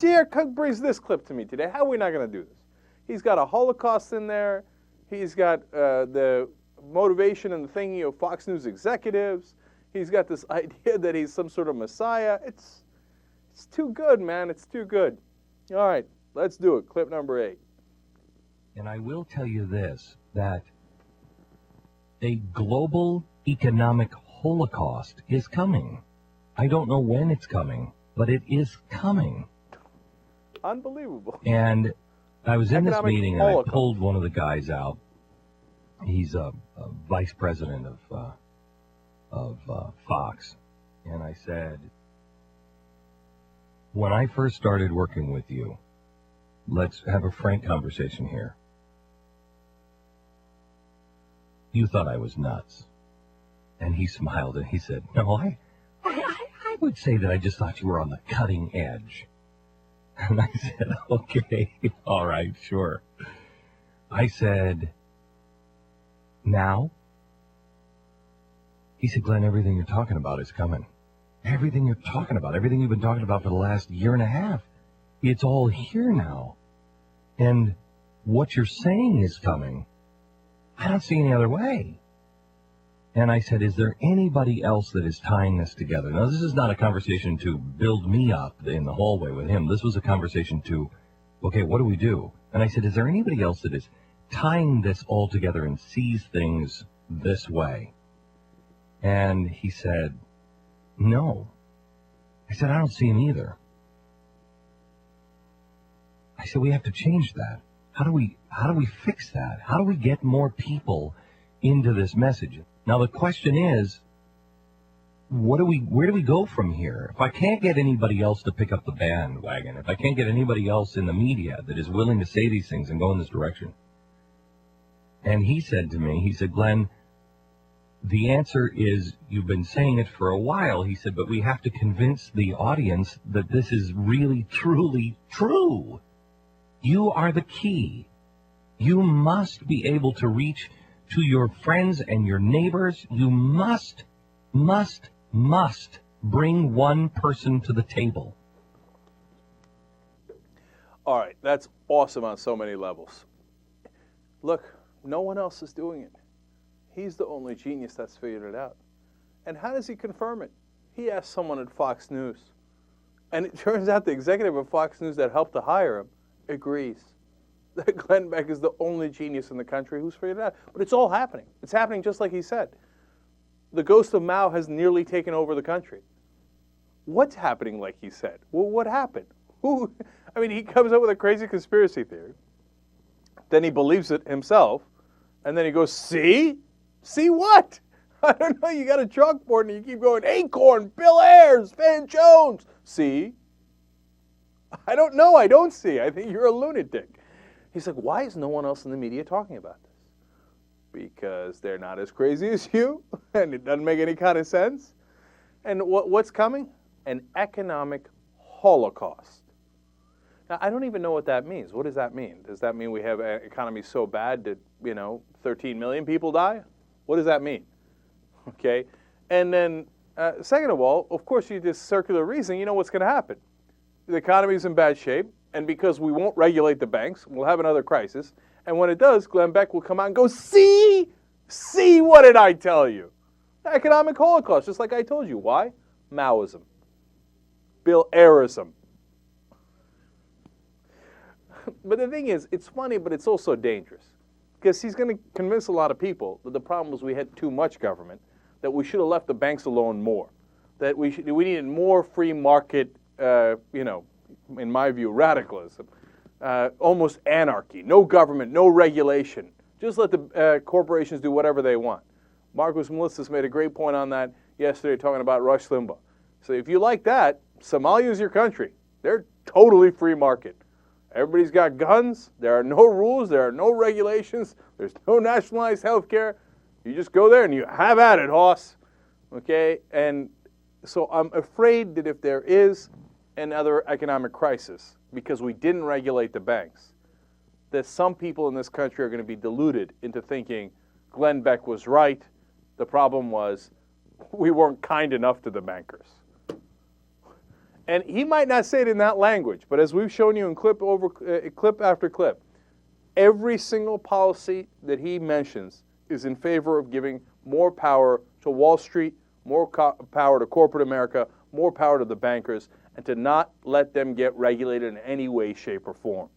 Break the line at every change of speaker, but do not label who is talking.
dare brings this clip to me today? How are we not going to do this? He's got a Holocaust in there. He's got the motivation and the thinking of Fox News executives. He's got this idea that he's some sort of messiah. It's too good, man. It's too good. All right, let's do it. Clip number 8.
And I will tell you this, that a global economic holocaust is coming. I don't know when it's coming, but it is coming.
Unbelievable.
And I was in this meeting and
holocaust.
I pulled one of the guys out. He's a vice president of Fox. And I said, when I first started working with you, let's have a frank conversation here. You thought I was nuts. And he smiled and he said, no, I would say that I just thought you were on the cutting edge. And I said, okay, all right, sure. I said, now? He said, Glenn, everything you're talking about is coming. Everything you're talking about, everything you've been talking about for the last year and a half, it's all here now. And what you're saying is coming. I don't see any other way. And I said, is there anybody else that is tying this together? Now, this is not a conversation to build me up in the hallway with him. This was a conversation to, okay, what do we do? And I said, is there anybody else that is tying this all together and sees things this way? And he said, no. I said, I don't see him either. I said, we have to change that. How do we fix that? How do we get more people into this message? Now the question is, where do we go from here? If I can't get anybody else to pick up the bandwagon, if I can't get anybody else in the media that is willing to say these things and go in this direction. And he said to me, he said, Glenn, the answer is, you've been saying it for a while, he said, but we have to convince the audience that this is really, truly true. You are the key. You must be able to reach to your friends and your neighbors. You must bring one person to the table.
All right, that's awesome on so many levels. Look, no one else is doing it. He's the only genius that's figured it out. And how does he confirm it? He asked someone at Fox News. And it turns out the executive of Fox News that helped to hire him agrees that Glenn Beck is the only genius in the country who's figured it out. But it's all happening. It's happening just like he said. The ghost of Mao has nearly taken over the country. What's happening like he said? Well, what happened? I mean, he comes up with a crazy conspiracy theory. Then he believes it himself. And then he goes, see? See what? I don't know. You got a chalkboard and you keep going, Acorn, Bill Ayers, Van Jones. See? I don't know. I don't see. I think you're a lunatic. He's like, why is no one else in the media talking about this? Because they're not as crazy as you, and it doesn't make any kind of sense. And what's coming? An economic holocaust. Now, I don't even know what that means. What does that mean? Does that mean we have an economy so bad that, 13 million people die? What does that mean? Okay. And then, second of all, of course, you just circular reasoning, you know what's going to happen. The economy's in bad shape, and because we won't regulate the banks, we'll have another crisis. And when it does, Glenn Beck will come out and go, see, what did I tell you? Economic holocaust, just like I told you. Why? Maoism. Bill Ayerism. But the thing is, it's funny, but it's also dangerous. Because he's going to convince a lot of people that the problem was we had too much government, that we should have left the banks alone more, that we needed more free market, in my view, radicalism, almost anarchy, no government, no regulation. Just let the corporations do whatever they want. Marcus Melissus made a great point on that yesterday talking about Rush Limbaugh. So if you like that, Somalia is your country. They're totally free market. Everybody's got guns. There are no rules. There are no regulations. There's no nationalized health care. You just go there and you have at it, hoss. Okay? And so I'm afraid that if there is another economic crisis because we didn't regulate the banks, that some people in this country are going to be deluded into thinking Glenn Beck was right. The problem was we weren't kind enough to the bankers. And he might not say it in that language, but as we've shown you in clip after clip, every single policy that he mentions is in favor of giving more power to Wall Street, more power to corporate America, more power to the bankers, and to not let them get regulated in any way, shape, or form.